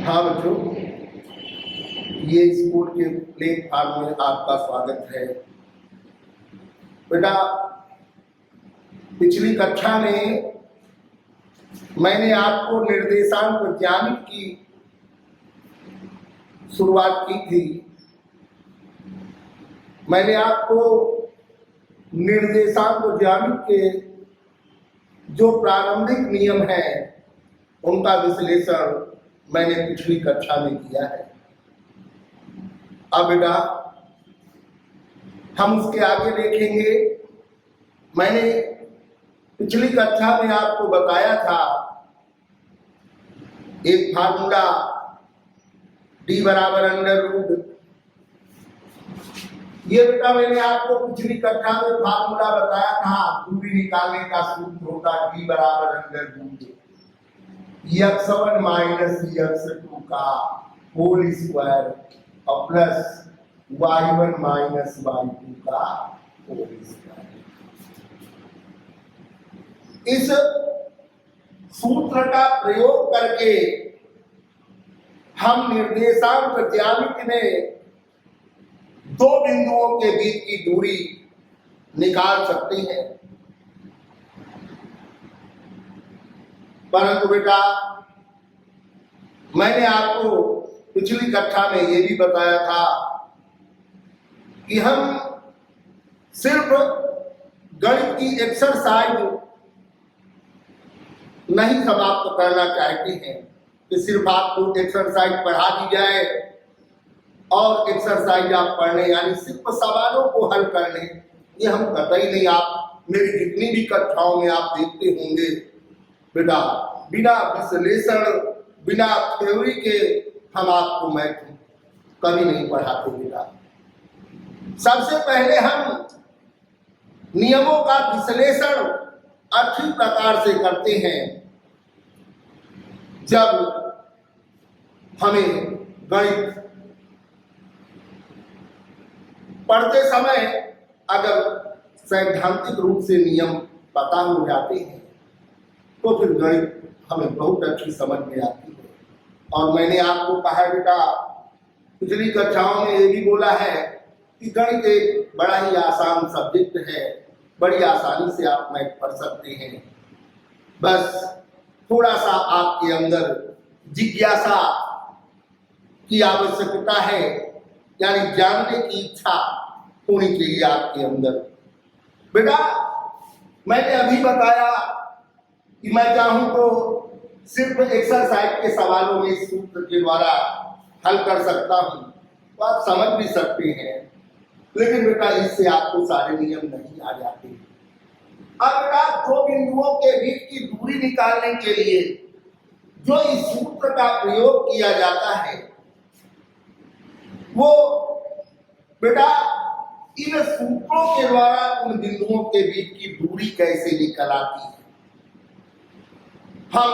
हाँ बच्चों, ये स्कूल के प्लेटफॉर्म में आपका स्वागत है। बेटा, पिछली कक्षा में मैंने आपको निर्देशांक ज्यामिति की शुरुआत की थी। मैंने आपको निर्देशांक ज्यामिति के जो प्रारंभिक नियम हैं उनका विश्लेषण मैंने पिछली कक्षा में किया है। अब बेटा हम उसके आगे देखेंगे। मैंने पिछली कक्षा में आपको बताया था एक फार्मूला d बराबर अंडर रूट। ये बेटा मैंने आपको पिछली कक्षा में फार्मूला बताया था। दूरी निकालने का सूत्र होता d बराबर under root x1 minus x2 का होल स्क्वायर और प्लस y1 माइनस y2 का होल स्क्वायर। इस सूत्र का प्रयोग करके हम निर्देशांक ज्यामिति में दो बिंदुओं के बीच की दूरी निकाल सकते हैं। परंतु बेटा मैंने आपको पिछली कक्षा में यह भी बताया था कि हम सिर्फ गणित की एक्सरसाइज नहीं समाप्त करना चाहते हैं कि सिर्फ आपको एक्सरसाइज पढ़ा दी जाए और एक्सरसाइज आप पढ़ने यानी सिर्फ सवालों को हल करने, ये हम कतई नहीं। आप मेरी जितनी भी कक्षाओं में आप देखते होंगे बेटा, बिना विश्लेषण बिना थ्योरी के हम आपको मैथ कभी नहीं पढ़ाते बेटा। सबसे पहले हम नियमों का विश्लेषण अच्छी प्रकार से करते हैं। जब हमें गणित पढ़ते समय अगर सैद्धांतिक रूप से नियम पता हो जाते हैं तो फिर गणित हमें बहुत अच्छी समझ में आती है। और मैंने आपको कहा बेटा पिछली कक्षाओं में ये भी बोला है कि गणित एक बड़ा ही आसान सब्जेक्ट है, बड़ी आसानी से आप मैथ पढ़ सकते हैं। बस थोड़ा सा आपके अंदर जिज्ञासा की आवश्यकता है, यानी जानने की इच्छा होनी चाहिए आपके अंदर। बेटा मैंने अभी बताया कि मैं चाहूं तो सिर्फ एक्सरसाइज के सवालों में इस सूत्र के द्वारा हल कर सकता हूं, तो आप समझ भी सकते हैं। लेकिन बेटा इससे आपको सारे नियम नहीं आ जाते। अब बेटा दो बिंदुओं के बीच की दूरी निकालने के लिए जो इस सूत्र का प्रयोग किया जाता है वो बेटा इन सूत्रों के द्वारा उन बिंदुओं के बीच की दूरी कैसे निकल आती है, हम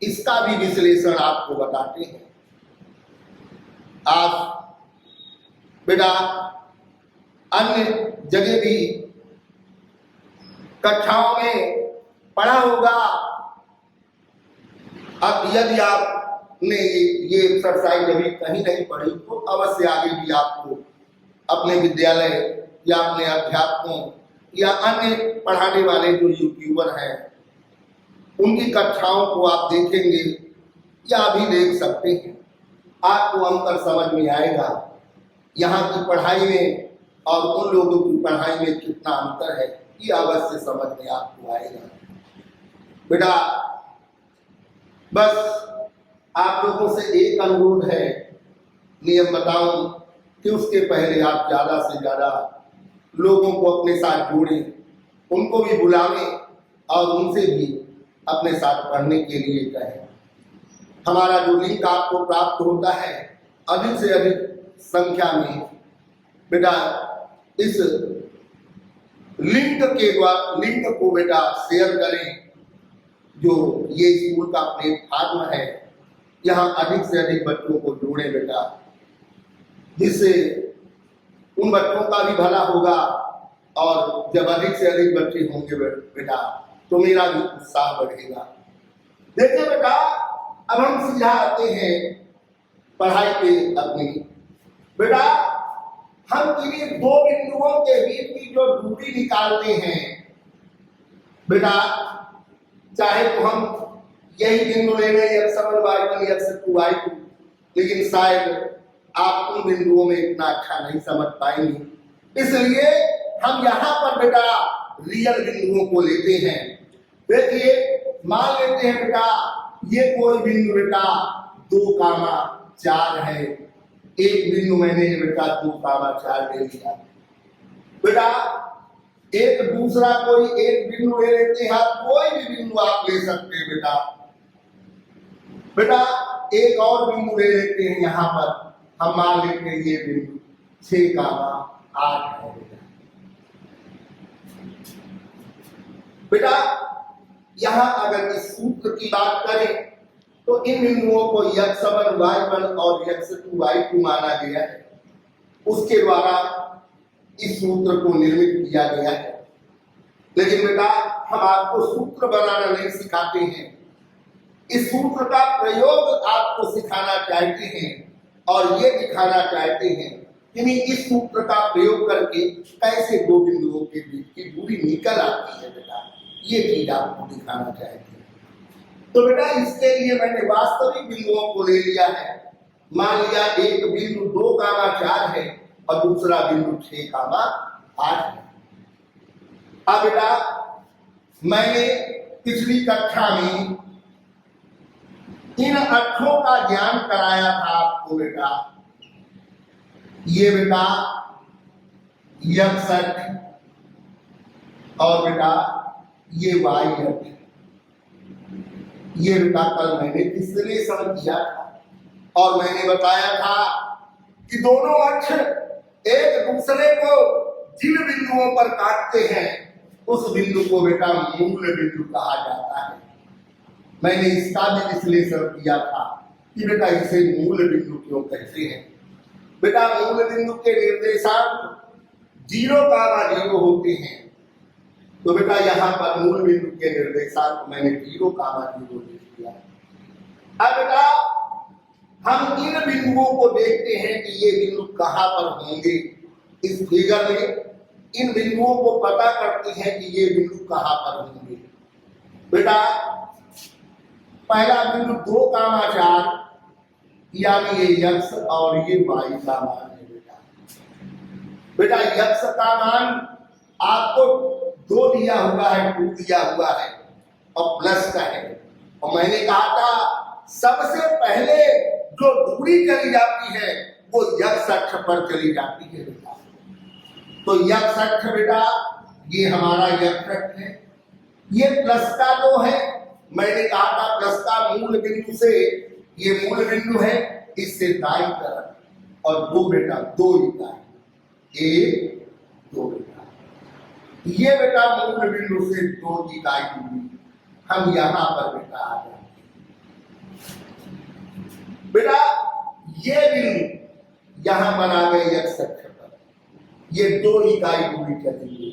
इसका भी विश्लेषण आपको बताते हैं। आप बेटा अन्य जगह भी कक्षाओं में पढ़ा होगा। अब यदि आपने ये एक्सरसाइज अभी कहीं नहीं पढ़ी तो अवश्य आगे भी आपको अपने विद्यालय या अपने अध्यापकों या अन्य पढ़ाने वाले जो यूट्यूबर हैं उनकी कक्षाओं को आप देखेंगे या भी देख सकते हैं। आपको अंतर समझ में आएगा यहाँ की पढ़ाई में और उन लोगों की पढ़ाई में कितना अंतर है, ये अवश्य समझ में आपको आएगा। बेटा बस आप लोगों से एक अनुरोध है, नियम बताऊं कि उसके पहले आप ज्यादा से ज्यादा लोगों को अपने साथ जोड़ें, उनको भी बुलावें और उनसे भी अपने साथ पढ़ने के लिए कहें। हमारा जो लिंक आपको प्राप्त होता है अधिक से अधिक संख्या में बेटा इस लिंक को बेटा शेयर करें। जो ये स्कूल का प्लेटफॉर्म है यहाँ अधिक से अधिक बच्चों को जोड़ें बेटा, जिससे उन बच्चों का भी भला होगा और जब अधिक से अधिक बच्चे होंगे बेटा तो मेरा भी उत्साह बढ़ेगा। देखिए बेटा अब हम सीधा आते हैं पढ़ाई पे अपनी। बेटा हम किन्हीं दो बिंदुओं के बीच की जो दूरी निकालते हैं बेटा, चाहे तो हम यही बिंदु ले लें x1 y1 x2 y2, लेकिन शायद आप उन बिंदुओं में इतना अच्छा नहीं समझ पाएंगे, इसलिए हम यहाँ पर बेटा रियल बिंदुओं को लेते हैं। देखिए मान लेते हैं बेटा ये कोई बिंदु बेटा 2,4 है, एक बिंदु मैंने बेटा 2,4 ले लिया। बेटा एक दूसरा कोई एक बिंदु ले लेते हैं, कोई भी बिंदु आप ले सकते हैं बेटा। बेटा एक और बिंदु ले लेते हैं, यहाँ पर हम मान लेते हैं ये बिंदु 6,8 है बेटा। यहां अगर इस सूत्र की बात करें तो इन बिंदुओं को x1 y1 और x2 y2 माना गया है, उसके द्वारा इस सूत्र को निर्मित किया गया है। लेकिन बेटा हम आपको सूत्र बनाना नहीं सिखाते हैं, इस सूत्र का प्रयोग आपको सिखाना चाहते हैं और ये दिखाना चाहते हैं कि इस सूत्र का प्रयोग करके कैसे दो बिंदुओं के बीच की दूरी निकल आती है बेटा, ये चीज आपको दिखाना चाहते हैं। तो बेटा इसके लिए मैंने वास्तविक बिंदुओं को ले लिया है। मान लिया एक बिंदु 2,4 है और दूसरा बिंदु 6,8 है। अब बेटा मैंने पिछली कक्षा में इन अक्षों का ज्ञान कराया था आपको बेटा। ये बेटा x अक्ष और बेटा ये y अक्ष, ये बेटा कल मैंने विश्लेषण किया था और मैंने बताया था कि दोनों अक्ष एक दूसरे को जिन बिंदुओं पर काटते हैं उस बिंदु को बेटा मूल बिंदु कहा जाता है। मैंने इसका भी विश्लेषण किया था कि बेटा इसे मूल बिंदु क्यों कहते हैं। बेटा मूल बिंदु के निर्देशांक 0,0 होते हैं, तो बेटा यहाँ पर मूल बिंदु के निर्देशांक मैंने 0,0 लिख दिया। अब बेटा हम इन बिंदुओं को देखते हैं कि ये बिंदु कहाँ पर होंगे। इस फिगर में इन बिंदुओं को पता करते हैं कि ये बिंदु कहाँ पर होंगे। बेटा पहला बिंदु 2,4 यानी ये x और ये y का मान है बेटा। बेटा x का मान आपको 2 दिया हुआ है, 2 दिया हुआ है और प्लस का है। और मैंने कहा था सबसे पहले जो दूरी चली जाती है वो x अक्ष पर चली जाती है बेटा। तो x अक्ष बेटा ये हमारा x अक्ष है, ये प्लस का 2 है। मैंने कहा था प्लस का मूल बिंदु से ये मूल बिंदु है, इससे दाईं तरफ और 2 बेटा 2 इकाई 1 2 बेटा, ये बेटा मूल बिंदु से 2 इकाई दूरी हम यहां पर बेटा आ जाएंगे। बेटा ये बिंदु यहां पर आ गए x अक्ष पर, ये 2 इकाई दूरी चलेंगे।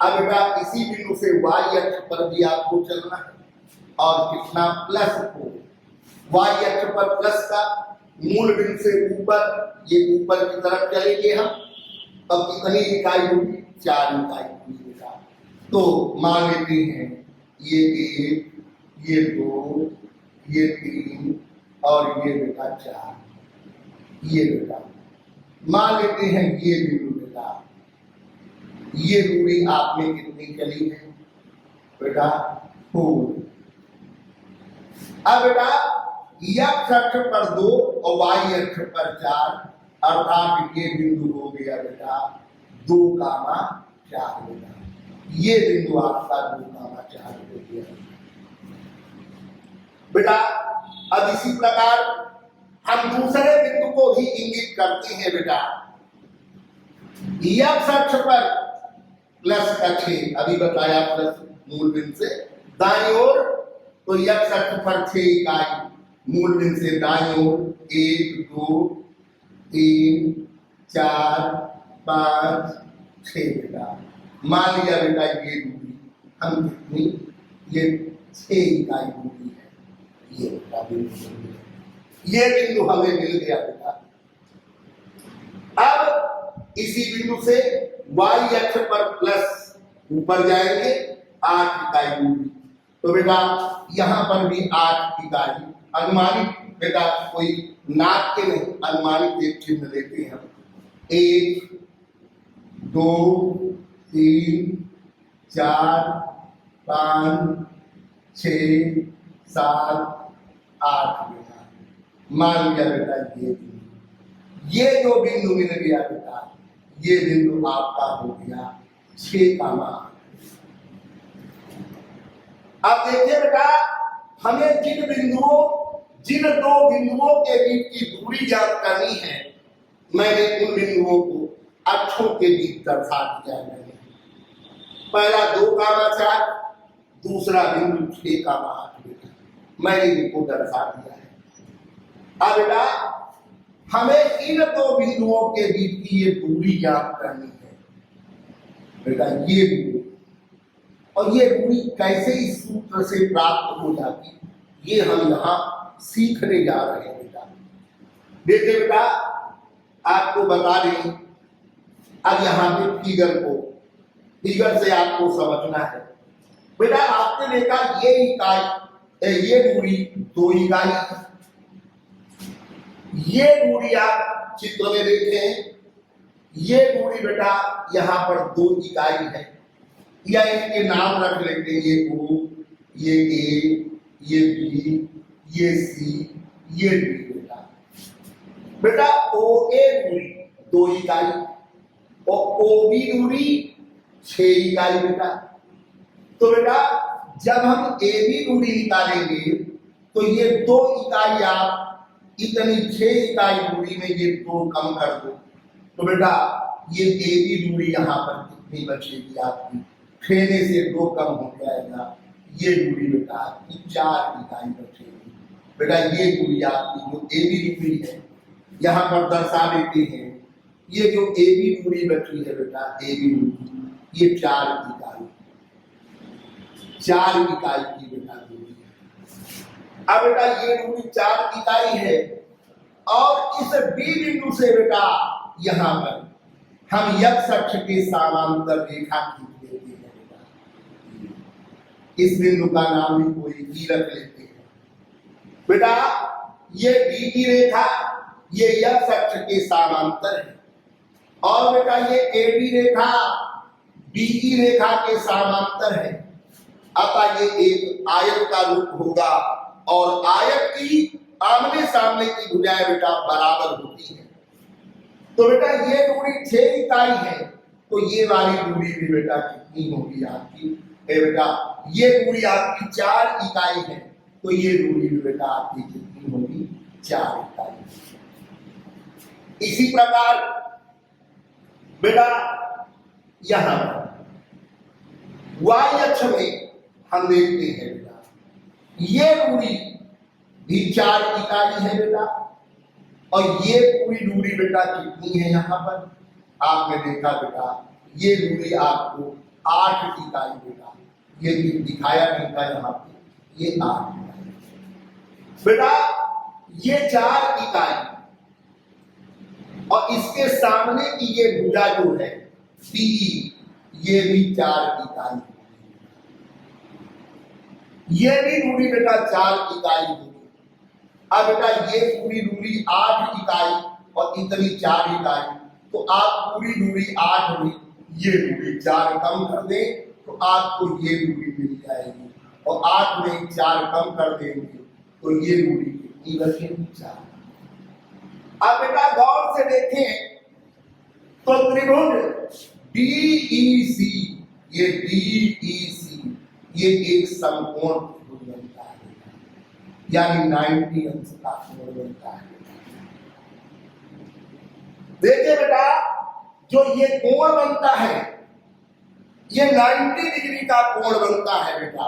अब बेटा इसी बिंदु से y अक्ष पर भी आपको चलना है और कितना प्लस को y अक्ष पर प्लस का मूल बिंदु से ऊपर, ये ऊपर की तरफ चलेंगे हम। अब कितनी इकाई दूरी 4 इकाई दूरी बेटा। तो मान लेते हैं ये 1 ये 2 ये 3 और ये बेटा 4, ये बेटा मान लेते हैं ये बिंदु बेटा। ये दूरी आपने कितनी चली है बेटा 4। अब बेटा x अक्ष पर 2 और y अक्ष पर 4, अर्थात ये बिंदु हो गया बेटा 2,4 बेटा। ये बिंदु आपका 2,4 हो गया बेटा। अब इसी प्रकार हम दूसरे बिंदु को भी इंगित करते हैं बेटा। x अक्ष पर प्लस का 6, अभी बताया प्लस मूल बिंदु से दाईं ओर, तो x अक्ष पर 6 इकाई मूल बिंदु से दाईं ओर 1 2 3 4 5 6 बेटा। मान लिया बेटा ये दूरी हम कितनी, ये 6 इकाई दूरी है ये बेटा ये बिंदु हमें मिल गया बेटा। अब इसी बिंदु से y अक्ष पर प्लस ऊपर जाएंगे 8 इकाई दूरी। तो बेटा यहां पर भी 8 इकाई अनुमानित, बेटा कोई नाप के नहीं, अनुमानित एक चिन्ह लेते हैं हम। 1 2 3 4 5 6 7 8 बेटा मान लिया बेटा। ये जो बिंदु मिल गया बेटा, ये बिंदु आपका हो गया 6 का मान। अब देखिए बेटा, हमें जिन दो बिंदुओं के बीच की दूरी ज्ञात करनी है, मैंने उन बिंदुओं को अक्षों के बीच दर्शा दिया है। पहला 2 का 4, दूसरा बिंदु 6 का 8 बेटा मैंने इनको दर्शा दिया है। अब बेटा हमें इन दो बिंदुओं के बीच की ये दूरी ज्ञात करनी है बेटा। ये दूरी और ये दूरी कैसे इस सूत्र से प्राप्त हो जाती, ये हम यहाँ सीखने जा रहे हैं बेटा। देखिए बेटा, आपको बता दें, अब यहाँ पे फिगर से आपको समझना है बेटा। आपने देखा ये दूरी 2 इकाई, ये दूरी आप चित्र में देखें, ये दूरी बेटा यहाँ पर 2 इकाई है, या इनके नाम रख लेते हैं। ये O, ये A, ये B, ये C, ये D बेटा। OA दूरी 2 इकाई और OB दूरी 6 इकाई बेटा। तो बेटा जब हम AB दूरी निकालेंगे तो ये 2 इकाई आप इतनी 6 इकाई दूरी में ये 2 कम कर दो, तो बेटा ये AB दूरी यहाँ पर कितनी बचेगी आपकी? खेने से 2 कम हो जाएगा, ये दूरी बेटा आपकी 4 इकाई बचेगी। बेटा ये दूरी आपकी जो AB दूरी है यहाँ पर दर्शा देते हैं। ये जो AB दूरी बची है बेटा, AB दूरी ये 4 इकाई की बेटा दूरी है। अब बेटा ये दूरी 4 इकाई है और इस B बिंदु से बेटा यहाँ पर हम x अक्ष के समांतर रेखा खींच लेते हैं बेटा। इस बिंदु का नाम भी कोई B रख लेते हैं बेटा। ये B की रेखा ये x अक्ष के समांतर है और बेटा ये AB रेखा BE रेखा के समांतर है। अतः ये एक आयत का रूप होगा और आयत की आमने सामने की भुजाएं बेटा बराबर होती है। तो बेटा ये दूरी 6 इकाई है, तो ये वाली दूरी भी बेटा कितनी होगी आपकी? बेटा ये दूरी आपकी 4 इकाई है, तो ये दूरी भी बेटा आपकी कितनी होगी? 4 इकाई। इसी प्रकार बेटा यहां y अक्ष में हम देखते हैं बेटा, ये दूरी भी 4 इकाई है बेटा और ये पूरी दूरी बेटा कितनी है? यहाँ पर आपने देखा बेटा ये दूरी आपको 8 इकाई बेटा, ये दिखाया नहीं था यहाँ पे, ये 8 इकाई बेटा। ये 4 इकाई और इसके सामने की ये भुजा जो है BE, ये भी 4 इकाई, ये भी दूरी बेटा 4 इकाई होगी। अब बेटा ये पूरी दूरी 8 इकाई और इतनी 4 इकाई, तो आप पूरी दूरी 8 में ये दूरी 4 कम कर दें तो आपको ये दूरी मिल जाएगी और 8 में 4 कम कर देंगे तो ये दूरी कितनी बचेगी? 4। अब बेटा गौर से देखें तो त्रिभुज DEC, ये DEC ये एक समकोण त्रिभुज बनता है, यानी 90 अंश का कोण बनता है। देखिए बेटा जो ये कोण बनता है ये 90 डिग्री का कोण बनता है बेटा,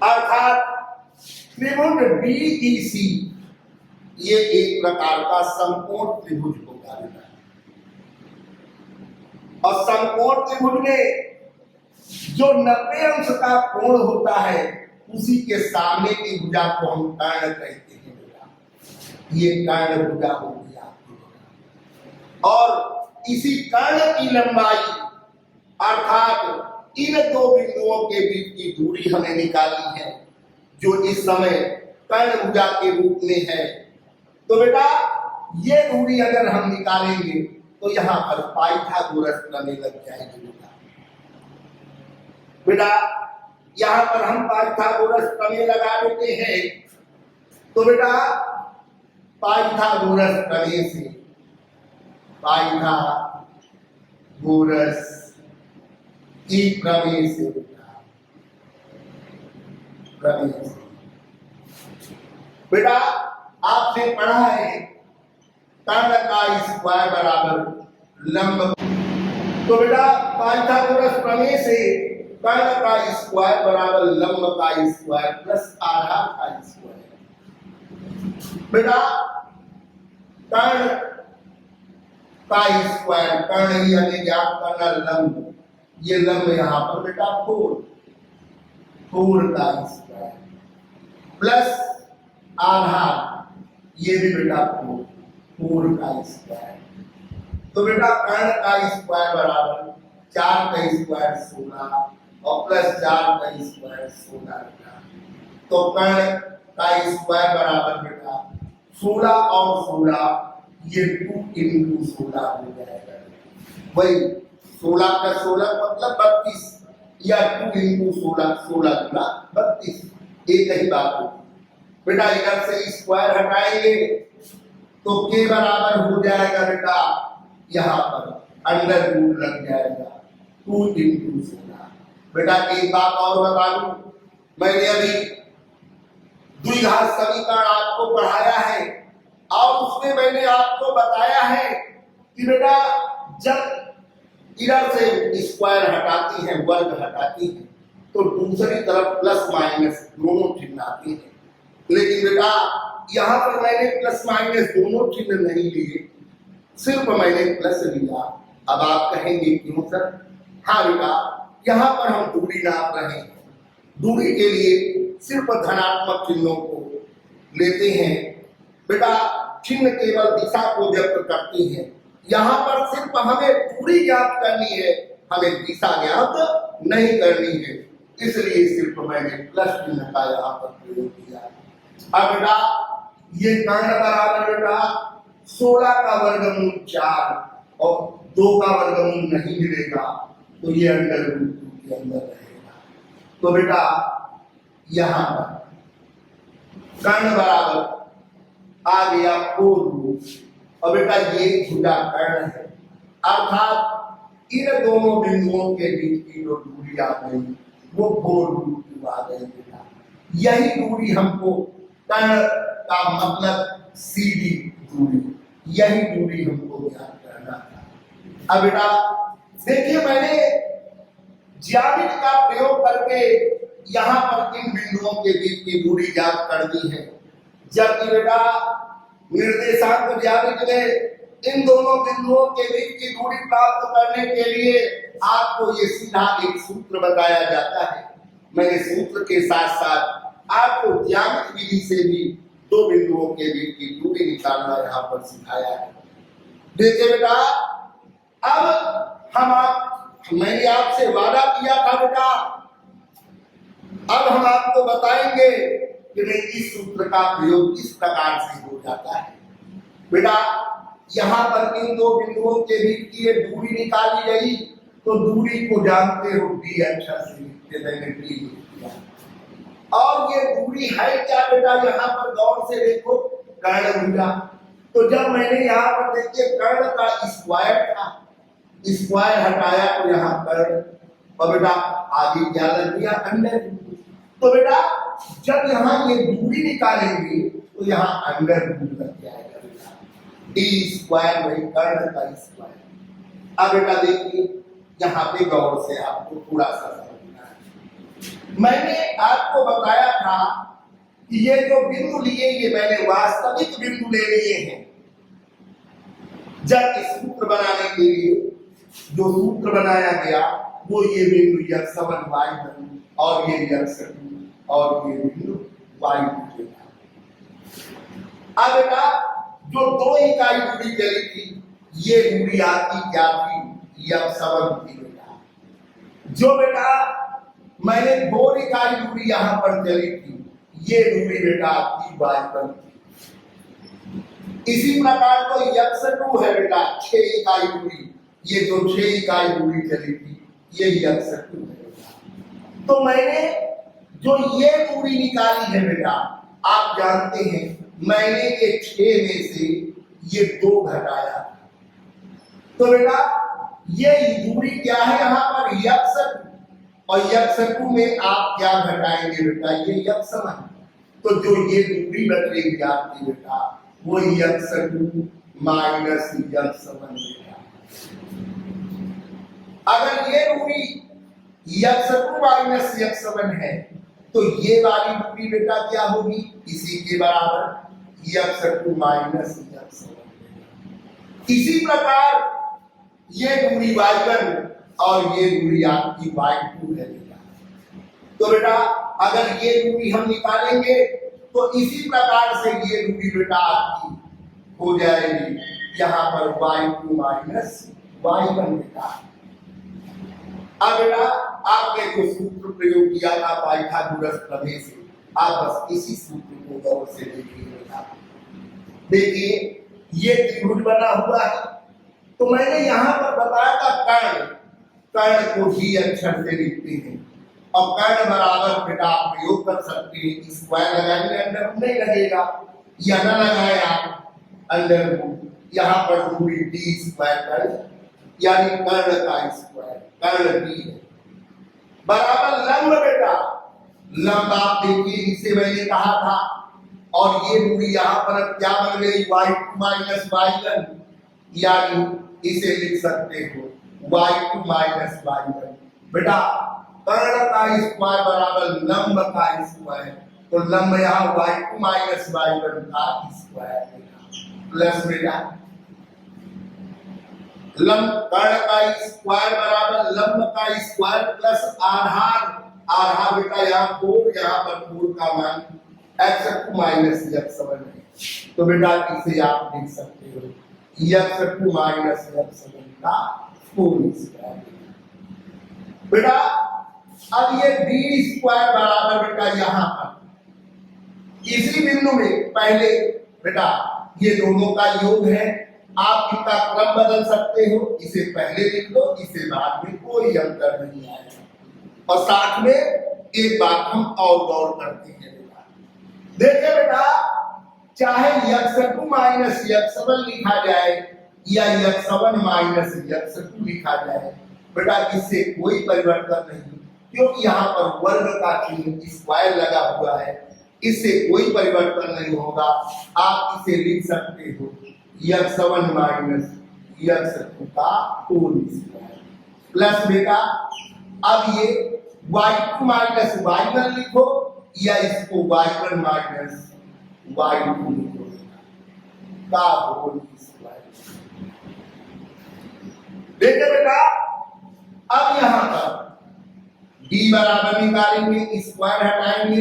अर्थात त्रिभुज DEC ये एक प्रकार का समकोण त्रिभुज होगा बेटा। और समकोण त्रिभुज में जो 90 अंश का कोण होता है उसी के सामने की भुजा को हम कर्ण कहते हैं बेटा। ये कर्ण भुजा हो गया आपकी बेटा। और इसी कर्ण की लंबाई अर्थात इन दो बिंदुओं के बीच की दूरी हमें निकालनी है, जो इस समय कर्ण भुजा के रूप में है। तो बेटा ये दूरी अगर हम निकालेंगे तो यहाँ पर पाइथागोरस प्रमेय लग जाएगी बेटा। यहाँ पर हम पाइथागोरस प्रमेय लगा देते हैं। तो बेटा पाइथागोरस प्रमेय से, पाइथागोरस की प्रमेय से बेटा आपने पढ़ा है कर्ण का स्क्वायर बराबर लंब। तो बेटा पाइथागोरस प्रमेय से कर्ण का स्क्वायर बराबर लंब का स्क्वायर प्लस आधार का स्क्वायर। बेटा कर्ण का स्क्वायर, कर्ण ही हमें ज्ञात करना लंब, ये लंब यहाँ पर बेटा 4 का स्क्वायर प्लस आधार, ये भी बेटा 4 का स्क्वायर। तो बेटा कर्ण का स्क्वायर बराबर 4 का स्क्वायर 16 और प्लस 4 का स्क्वायर 16 बेटा। तो कर्ण का स्क्वायर बराबर बेटा 16 और 16 ये 2 into 16 हो जाएगा। वही 16 का 16 मतलब 32 या 2 into 16, 16 गुना 32, एक ही बात होगी बेटा। इधर से स्क्वायर हटाएंगे तो के बराबर हो जाएगा बेटा, यहाँ पर अंडर रूट लग जाएगा 2 into 16। बेटा एक बात और बता दूं, मैंने अभी द्विघात समीकरण आपको पढ़ाया है और उसमें मैंने आपको बताया है कि बेटा जब इधर से स्क्वायर हटाती है, वर्ग हटाती है, तो दूसरी तरफ प्लस माइनस दोनों चिन्ह आते हैं। लेकिन बेटा यहाँ पर मैंने प्लस माइनस दोनों चिन्ह नहीं लिए, सिर्फ मैंने प्लस लिया। अब आप कहेंगे क्यों सर? हाँ बेटा, यहाँ पर हम दूरी नाप रहे हैं, दूरी के लिए सिर्फ धनात्मक चिन्हों को लेते हैं बेटा। चिन्ह केवल दिशा को व्यक्त करते हैं, यहाँ पर सिर्फ हमें दूरी ज्ञात करनी है, हमें दिशा ज्ञात नहीं करनी है, इसलिए सिर्फ मैंने प्लस चिन्ह का यहाँ पर प्रयोग किया। अब बेटा ये कर्ण बराबर बेटा 16 का वर्गमूल 4 और 2 का वर्गमूल नहीं मिलेगा, तो ये अंडर रूट 2 के अंदर रहेगा। तो बेटा यहाँ पर कर्ण बराबर आ गया 4 रूट, और बेटा ये भुजा कर्ण है, अर्थात इन दोनों बिंदुओं के बीच की जो दूरी आ गई वो 4 रूट 2 आ गई बेटा। यही दूरी हमको कर्ण का मतलब सीधी दूरी, यही दूरी हमको ज्ञात करना था। अब बेटा देखिए मैंने ज्यामिति का प्रयोग करके यहाँ पर इन बिंदुओं के बीच की दूरी ज्ञात कर दी है, जबकि बेटा निर्देशांक ज्यामिति में इन दोनों बिंदुओं के बीच की दूरी प्राप्त करने के लिए आपको ये सीधा एक सूत्र बताया जाता है। मैंने सूत्र के साथ साथ आपको ज्यामिति विधि से भी दो बिंदुओं के बीच की दूरी निकालना यहाँ पर सिखाया है। देखिए बेटा अब मैंने आपसे वादा किया था बेटा, अब हम आपको बताएंगे कि इस सूत्र का प्रयोग किस प्रकार से हो जाता है। बेटा यहाँ पर इन दो बिंदुओं के बीच की ये दूरी निकाली गई, तो दूरी को जानते हो डी अक्षर से लिखते, मैंने डी लिख दिया। और ये दूरी है क्या बेटा, यहाँ पर गौर से देखो कर्ण भुजा। तो जब मैंने यहाँ पर देखिए कर्ण का स्क्वायर था, स्क्वायर हटाया तो यहाँ कर्ण, और बेटा आगे क्या लग गया अंडर। तो बेटा जब यहाँ ये दूरी निकालेंगे तो यहाँ अंडर रूट लग जाएगा बेटा, डी स्क्वायर वही कर्ण का स्क्वायर। अब बेटा देखिए यहाँ पे गौर से आपको थोड़ा सा समझना है। मैंने आपको बताया था कि ये जो बिंदु लिए ये मैंने वास्तविक बिंदु ले लिए हैं। जब इस सूत्र बनाने के लिए जो सूत्र बनाया गया वो ये बिंदु x1 y1 और ये x2 और ये बिंदु वाई बचेगा। अब बेटा जो 2 इकाई दूरी चली थी ये दूरी आपकी क्या थी, यक्ष-सवन थी बेटा। जो बेटा मैंने 2 इकाई दूरी यहां पर चली थी ये दूरी बेटा आपकी y1 थी। इसी प्रकार तो यक्ष-2 है बेटा 6 इकाई दूरी, ये जो 6 इकाई दूरी चली थी ये यक्ष-2 है बेटा। तो मैंने जो ये दूरी निकाली है बेटा, आप जानते हैं मैंने ये 6 में से ये 2 घटाया, तो बेटा ये दूरी क्या है यहाँ पर यक्ष-2, और यक्ष-2 में आप क्या घटाएंगे बेटा, ये यक्ष-1। तो जो ये दूरी बचेगी आपकी बेटा वो यक्ष-2 माइनस यक्ष-1 बेटा। अगर ये दूरी यक्ष-2 माइनस यक्ष-1 है तो ये वाली दूरी बेटा क्या होगी, इसी के बराबर यक्ष-2 माइनस यक्ष-1। इसी प्रकार ये दूरी y1 और ये दूरी आपकी y2 है बेटा। तो बेटा अगर ये दूरी हम निकालेंगे तो इसी प्रकार से ये दूरी बेटा आपकी हो जाएगी यहाँ पर y2 माइनस y1 बेटा। अब बेटा आपने जो सूत्र प्रयोग किया था पाइथागोरस प्रमेय से, आप बस इसी सूत्र को गौर से देखिए बेटा। देखिए ये त्रिभुज बना हुआ है, तो मैंने यहाँ पर बताया था कर्ण, कर्ण को ही अक्षर से लिखते हैं, और कर्ण बराबर बेटा आप प्रयोग कर सकते हैं, स्क्वायर लगाएंगे अंडर रूट नहीं लगेगा, या ना लगाए आप अंडर रूट, यहाँ पर दूरी डी स्क्वायर कर यानी कर्ण का स्क्वायर, कर्ण डी है बराबर लंब बेटा। लंब आप देखिए इसे मैंने कहा था, और ये दूरी यहाँ पर क्या बन गई y2 माइनस y1, यानी इसे लिख सकते हो y2 माइनस y1 बेटा। कर्ण का स्क्वायर बराबर लंब का स्क्वायर, तो लंब यहाँ y2 माइनस y1 का स्क्वायर बेटा प्लस बेटा लंब कर्ण का स्क्वायर बराबर लंब का स्क्वायर प्लस आधार, आधार बेटा यहाँ 4, यहाँ पर 4 का मान x2 माइनस x7 है, तो बेटा इसे आप लिख सकते हो x2 माइनस x7 का 4 स्क्वायर बेटा। अब ये d स्क्वायर बराबर बेटा यहाँ पर इसी बिंदु में पहले बेटा ये दोनों का योग है, आप इनका क्रम बदल सकते हो, इसे पहले लिख लो इसे बाद में, कोई अंतर नहीं आएगा। और साथ में एक बात हम और गौर करते हैं बेटा, देखिए बेटा चाहे x2 माइनस x7 लिखा जाए या x7 माइनस x2 लिखा जाए बेटा, इससे कोई परिवर्तन नहीं, क्योंकि यहाँ पर वर्ग का चिन्ह स्क्वायर लगा हुआ है, इससे कोई परिवर्तन नहीं होगा। आप इसे लिख सकते हो x7 माइनस x2 का होल स्क्वायर प्लस बेटा अब ये y2 माइनस y1 लिखो या इसको y1 माइनस y2 लिखो का होल स्क्वायर। देखिए बेटा अब यहां पर d बराबर निकालेंगे, स्क्वायर हटाएंगे,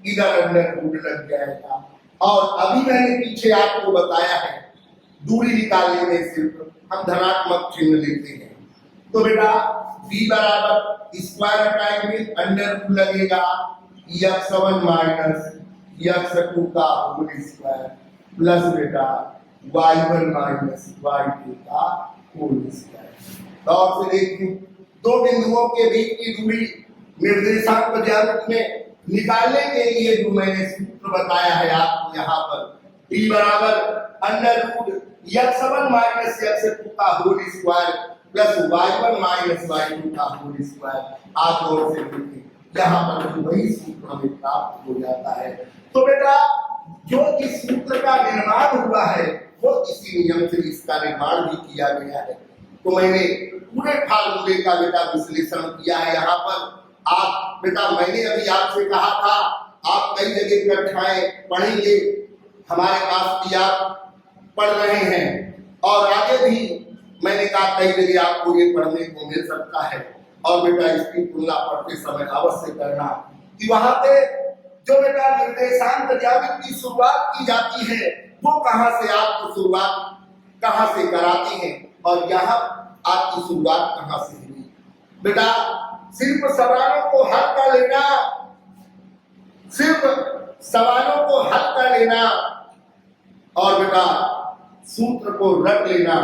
इधर अंडर रूट लग जाएगा। और अभी मैंने पीछे आपको बताया है दूरी निकालने में सिर्फ हम धनात्मक चिन्ह लेते हैं, तो बेटा b बराबर स्क्वायर हटाएंगे, अंडर रूट लगेगा x7 माइनस x2 का होल स्क्वायर प्लस बेटा y1 माइनस y2 का होल स्क्वायर। और फिर देखिए दो बिंदुओं के बीच की दूरी निर्देशांक ज्यामिति में निकालने के लिए जो मैंने सूत्र बताया है आपको यहाँ पर d बराबर under root x7 minus x2 का whole square plus y1 minus y2 का होल स्क्वायर। आप और से देखें यहाँ पर वही सूत्र हमें प्राप्त हो जाता है। तो बेटा जो इस सूत्र का निर्माण हुआ है वो इसी नियम से इसका निर्माण भी किया गया है। तो मैंने पूरे फार्मूले का बेटा विश्लेषण किया है यहाँ पर। आप बेटा मैंने अभी आपसे कहा था आप कई जगह कक्षाएं पढ़ेंगे, हमारे पास भी आप पढ़ रहे हैं और आगे भी मैंने कहा कई जगह आपको ये पढ़ने को मिल सकता है। और बेटा इसकी तुलना पढ़ते समय अवश्य करना, कि वहां पे जो बेटा निर्देशांक ज्यामिति की शुरुआत की जाती है वो कहां से आपको शुरुआत कहां से कराती है और यहाँ आपकी शुरुआत कहां से हुई। बेटा सिर्फ सवालों को हल कर लेना, सिर्फ सवालों को हल कर लेना और बेटा सूत्र को रट लेना,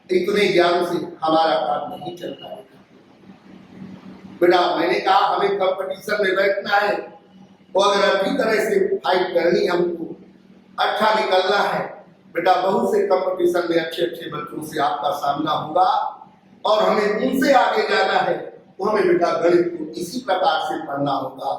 इतने ज्ञान से हमारा काम नहीं चलता है। बेटा मैंने कहा हमें कंपटीशन में बैठना है और अगर अच्छी तरह से फाइट करनी हमको, अच्छा निकलना है बेटा, बहुत से कंपटीशन में अच्छे अच्छे बच्चों से आपका सामना होगा और हमें उनसे आगे जाना है तो हमें बेटा गणित को इसी प्रकार से पढ़ना होगा।